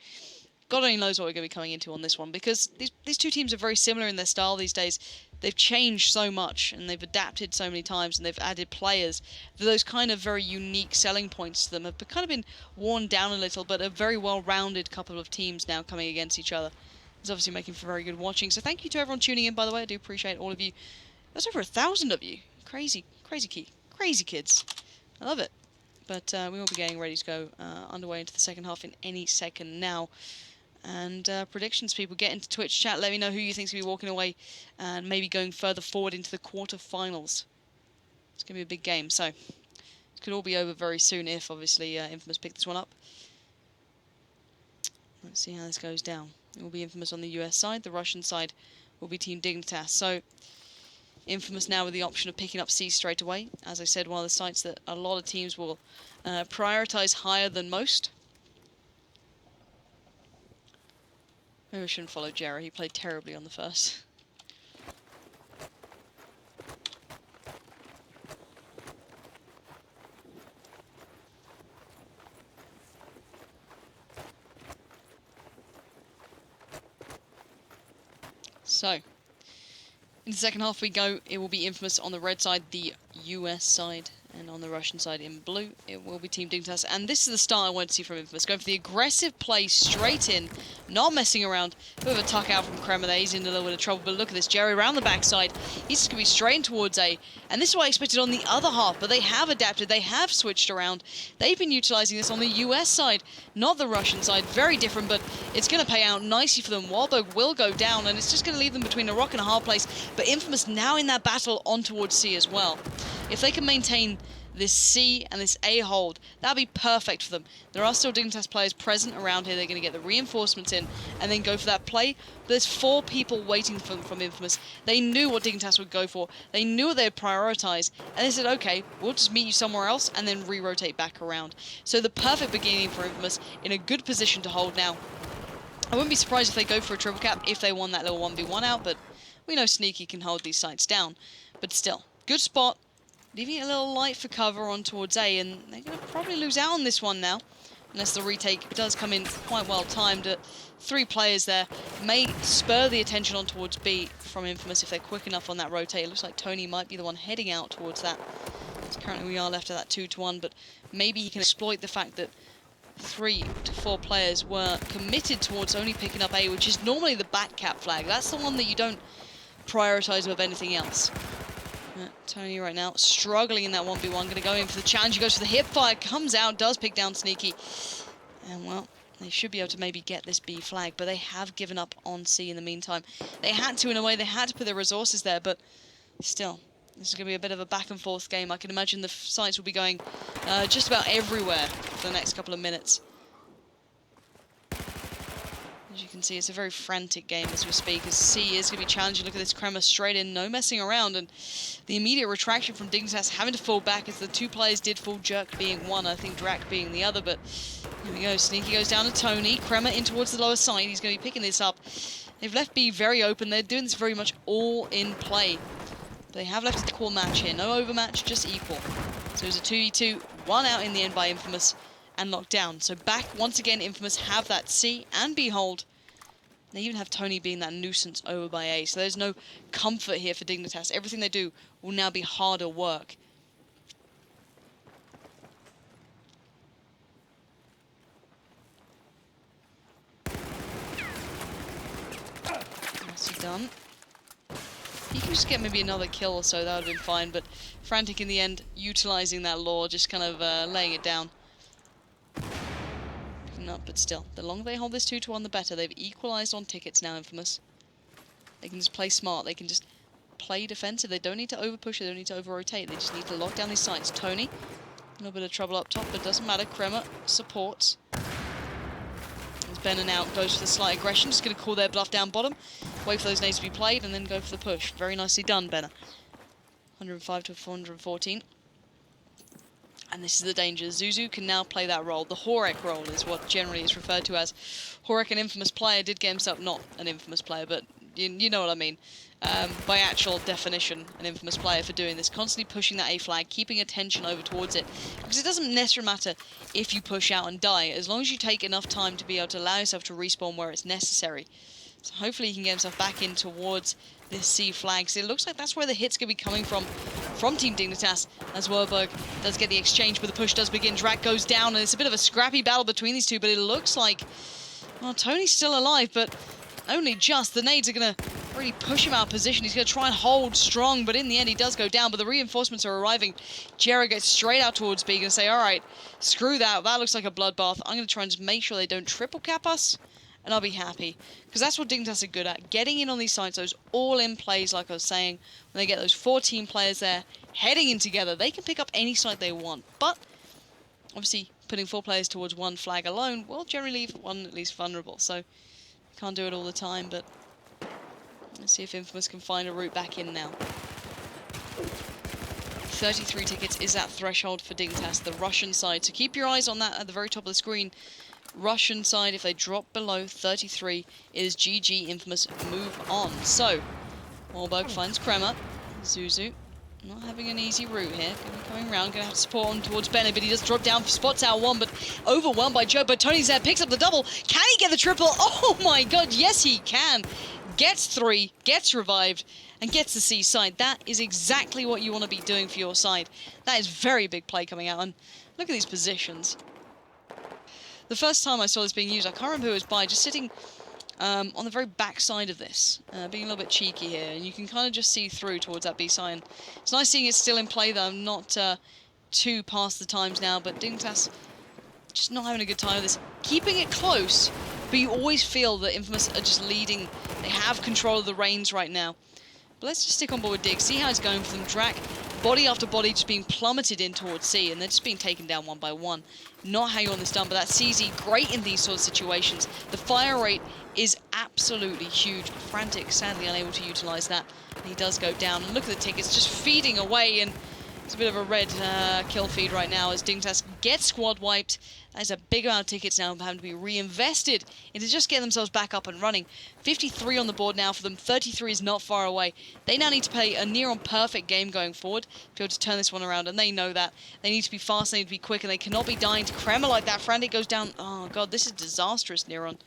God only knows what we're going to be coming into on this one, because these two teams are very similar in their style these days. They've changed so much, and they've adapted so many times, and they've added players. Those kind of very unique selling points to them have kind of been worn down a little, but a very well-rounded couple of teams now coming against each other. It's obviously making for very good watching. So thank you to everyone tuning in, by the way. I do appreciate all of you. That's over 1,000 of you. Crazy kids. I love it. But we will be getting ready to go underway into the second half in any second now. And predictions, people, get into Twitch chat. Let me know who you think's going to be walking away and maybe going further forward into the quarterfinals. It's going to be a big game, so it could all be over very soon if, obviously, InFamouS pick this one up. Let's see how this goes down. It will be InFamouS on the US side. The Russian side will be Team Dignitas. So InFamouS now with the option of picking up C straight away. As I said, one of the sites that a lot of teams will prioritize higher than most. Maybe I shouldn't follow Jera. He played terribly on the first. So, in the second half we go. It will be InFamouS on the red side, the US side, and on the Russian side in blue, it will be Team Dignitas. And this is the style I want to see from InFamouS. Going for the aggressive play straight in, not messing around. A bit of a tuck out from Kremer there. He's in a little bit of trouble, but look at this. Jerry around the backside. He's just going to be straight in towards A. And this is what I expected on the other half, but they have adapted. They have switched around. They've been utilizing this on the US side, not the Russian side. Very different, but it's going to pay out nicely for them. Wahlberg will go down, and it's just going to leave them between a rock and a hard place. But InFamouS now in that battle on towards C as well. If they can maintain this C and this A hold, that'll be perfect for them. There are still Dignitas players present around here. They're going to get the reinforcements in and then go for that play. But there's 4 people waiting for them from InFamouS. They knew what Dignitas would go for. They knew what they'd prioritize. And they said, okay, we'll just meet you somewhere else and then re-rotate back around. So the perfect beginning for InFamouS, in a good position to hold now. I wouldn't be surprised if they go for a triple cap if they won that little 1v1 out, but we know Sneaky can hold these sites down. But still, good spot. Leaving it a little light for cover on towards A, and they're going to probably lose out on this one now. Unless the retake does come in quite well timed. 3 players there may spur the attention on towards B from InFamouS if they're quick enough on that rotate. It looks like Tony might be the one heading out towards that. So currently we are left at that 2-1, but maybe he can exploit the fact that 3 to 4 players were committed towards only picking up A, which is normally the back cap flag. That's the one that you don't prioritize above anything else. Tony right now struggling in that 1v1, going to go in for the challenge. He goes for the hip fire, comes out, does pick down Sneaky. And well, they should be able to maybe get this B flag, but they have given up on C in the meantime. They had to, in a way, they had to put their resources there, but still, this is going to be a bit of a back and forth game. I can imagine the sites will be going just about everywhere for the next couple of minutes. As you can see, it's a very frantic game as we speak, as C is going to be challenging. Look at this, Kremer straight in, no messing around, and the immediate retraction from Dignitas having to fall back as the two players did fall, Jerk being one, I think Drak being the other, but here we go, Sneaky goes down to Tony, Kremer in towards the lower side, he's going to be picking this up. They've left B very open, they're doing this very much all in play. They have left it to call match here, no overmatch, just equal. So it was a 2v2, one out in the end by InFamouS, and locked down. So back once again, InFamouS have that C, and behold, they even have Tony being that nuisance over by A. So there's no comfort here for Dignitas. Everything they do will now be harder work. Nicely done. He can just get maybe another kill or so, that would have been fine, but Frantic in the end, utilising that lore, just kind of laying it down. Up, but still, the longer they hold this 2-1, the better. They've equalised on tickets now, InFamouS. They can just play smart. They can just play defensive. They don't need to over-push it. They don't need to over-rotate. They just need to lock down these sides. Tony, a little bit of trouble up top, but doesn't matter. Kremer supports. As Benner now goes for the slight aggression. Just going to call their bluff down bottom. Wait for those nades to be played, and then go for the push. Very nicely done, Benner. 105 to 414. And this is the danger. Zuzu can now play that role. The Horek role is what generally is referred to as. Horek, an InFamouS player, did get himself, not an InFamouS player, but you know what I mean. By actual definition, an InFamouS player for doing this. Constantly pushing that A flag, keeping attention over towards it. Because it doesn't necessarily matter if you push out and die, as long as you take enough time to be able to allow yourself to respawn where it's necessary. So hopefully he can get himself back in towards this C flag. So it looks like that's where the hit's going to be coming from Team Dignitas, as Warburg does get the exchange, but the push does begin. Drak goes down, and it's a bit of a scrappy battle between these two, but it looks like, well, Tony's still alive, but only just. The nades are going to really push him out of position. He's going to try and hold strong, but in the end he does go down, but the reinforcements are arriving. Jera gets straight out towards B, going to say, all right, screw that. That looks like a bloodbath. I'm going to try and just make sure they don't triple cap us, and I'll be happy. Because that's what Dignitas are good at. Getting in on these sites, those all-in plays, like I was saying. When they get those 14 players there, heading in together, they can pick up any site they want. But, obviously, putting 4 players towards one flag alone will generally leave one at least vulnerable. So, can't do it all the time, but let's see if InFamouS can find a route back in now. 33 tickets is that threshold for Dignitas, the Russian side. So keep your eyes on that at the very top of the screen. Russian side, if they drop below 33, it is GG. InFamouS move on. So, Warburg finds Kremer. Zuzu not having an easy route here. Coming around, going to have to support on towards Bennett, but he does drop down, spots out one, but overwhelmed by Joe. But Tony's there, picks up the double. Can he get the triple? Oh my god, yes he can. Gets 3, gets revived, and gets the C side. That is exactly what you want to be doing for your side. That is very big play coming out, and look at these positions. The first time I saw this being used, I can't remember who it was by, just sitting on the very back side of this, being a little bit cheeky here, and you can kind of just see through towards that B sign. It's nice seeing it still in play, though. I'm not too past the times now, but Dignitas just not having a good time with this. Keeping it close, but you always feel that InFamouS are just leading. They have control of the reins right now. But let's just stick on board with Dig, see how it's going for them. Drak, body after body, just being plummeted in towards C, and they're just being taken down one by one. Not how you want this done, but that CZ, great in these sort of situations. The fire rate is absolutely huge. Frantic, sadly unable to utilise that. And he does go down. And look at the tickets just feeding away, and it's a bit of a red kill feed right now as Dignitas gets squad wiped. That is a big amount of tickets now having to be reinvested into just getting themselves back up and running. 53 on the board now for them. 33 is not far away. They now need to play a near on perfect game going forward to be able to turn this one around, and they know that. They need to be fast, they need to be quick, and they cannot be dying to Kremer like that. Frantic goes down. Oh god, this is disastrous, Neron.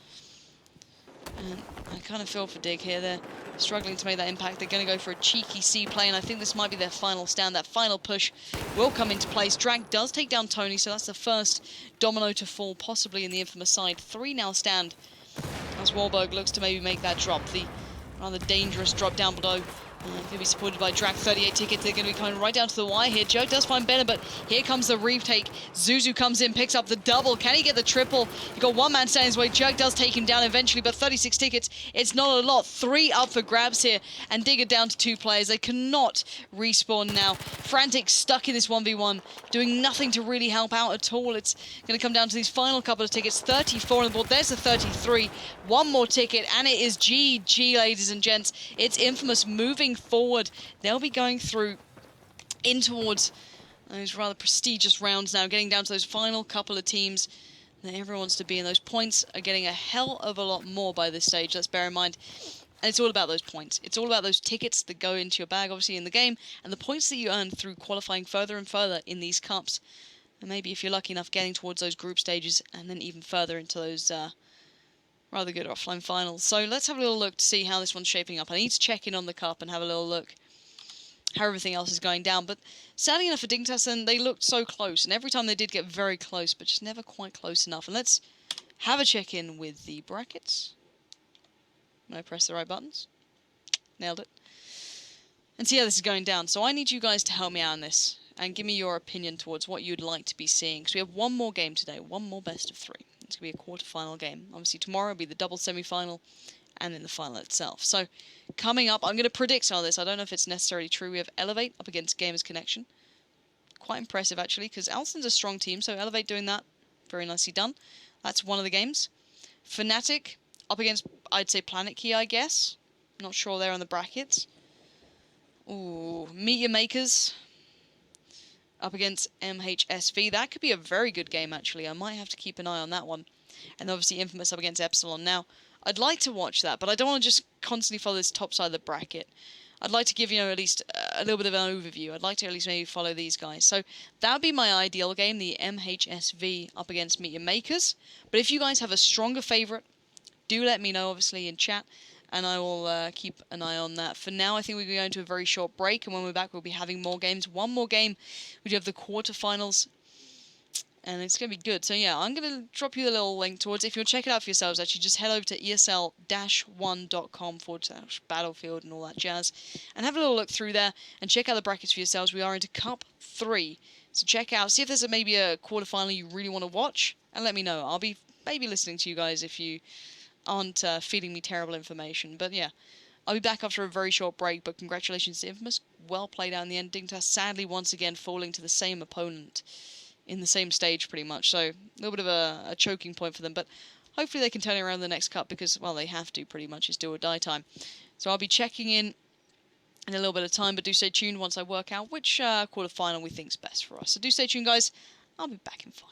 And I kind of feel for Dig here. They're struggling to make that impact. They're going to go for a cheeky C play, and I think this might be their final stand. That final push will come into place. Drag does take down Tony, so that's the first domino to fall, possibly in the InFamouS side. 3 now stand as Warburg looks to maybe make that drop. The rather dangerous drop down below Going to be supported by Drag 38 tickets. They're going to be coming right down to the wire here. Joke does find Bennett, but here comes the retake. Zuzu comes in, picks up the double. Can he get the triple? You've got one man standing his way. Joke does take him down eventually, but 36 tickets, it's not a lot. 3 up for grabs here, and Digger down to 2 players. They cannot respawn now. Frantic stuck in this 1v1, doing nothing to really help out at all. It's going to come down to these final couple of tickets. 34 on the board. There's the 33. One more ticket, and it is GG, ladies and gents. It's InFamouS moving forward. They'll be going through in towards those rather prestigious rounds now, getting down to those final couple of teams that everyone wants to be in. Those points are getting a hell of a lot more by this stage, let's bear in mind. And it's all about those points. It's all about those tickets that go into your bag, obviously, in the game, and the points that you earn through qualifying further and further in these cups. And maybe if you're lucky enough, getting towards those group stages, and then even further into those rather good offline finals. So let's have a little look to see how this one's shaping up. I need to check in on the cup and have a little look how everything else is going down. But sadly enough for Dignitas, then they looked so close, and every time they did get very close, but just never quite close enough. And let's have a check-in with the brackets. I press the right buttons. Nailed it. And see how this is going down. So I need you guys to help me out on this and give me your opinion towards what you'd like to be seeing. Because we have one more game today, one more best of 3. It's going to be a quarter-final game. Obviously tomorrow will be the double semi-final and then the final itself. So coming up, I'm going to predict some of this. I don't know if it's necessarily true. We have Elevate up against Gamers Connection. Quite impressive, actually, because Alston's a strong team, so Elevate doing that, very nicely done. That's one of the games. Fnatic up against, I'd say, Planet Key, I guess. Not sure they're on the brackets. Ooh, Meet Your Makers up against MHSV. That could be a very good game, actually. I might have to keep an eye on that one. And obviously InFamouS up against Epsilon. Now, I'd like to watch that, but I don't want to just constantly follow this top side of the bracket. I'd like to give, at least a little bit of an overview. I'd like to at least maybe follow these guys. So that would be my ideal game, the MHSV up against Meet Your Makers. But if you guys have a stronger favourite, do let me know, obviously, in chat, and I will keep an eye on that. For now, I think we're going to a very short break, and when we're back, we'll be having more games. One more game. We do have the quarterfinals, and it's going to be good. So, yeah, I'm going to drop you a little link towards it. If you want to check it out for yourselves, actually, just head over to ESL-1.com/battlefield and all that jazz, and have a little look through there, and check out the brackets for yourselves. We are into Cup 3, so check out, see if there's maybe a quarterfinal you really want to watch, and let me know. I'll be maybe listening to you guys if you aren't feeding me terrible information. But yeah, I'll be back after a very short break, but congratulations to InFamouS. Well played out in the end. Dignitas sadly once again falling to the same opponent in the same stage pretty much, so a little bit of a choking point for them, but hopefully they can turn it around in the next cup because, well, they have to pretty much. It's do or die time. So I'll be checking in a little bit of time, but do stay tuned once I work out which quarterfinal we think's best for us. So do stay tuned, guys. I'll be back in 5.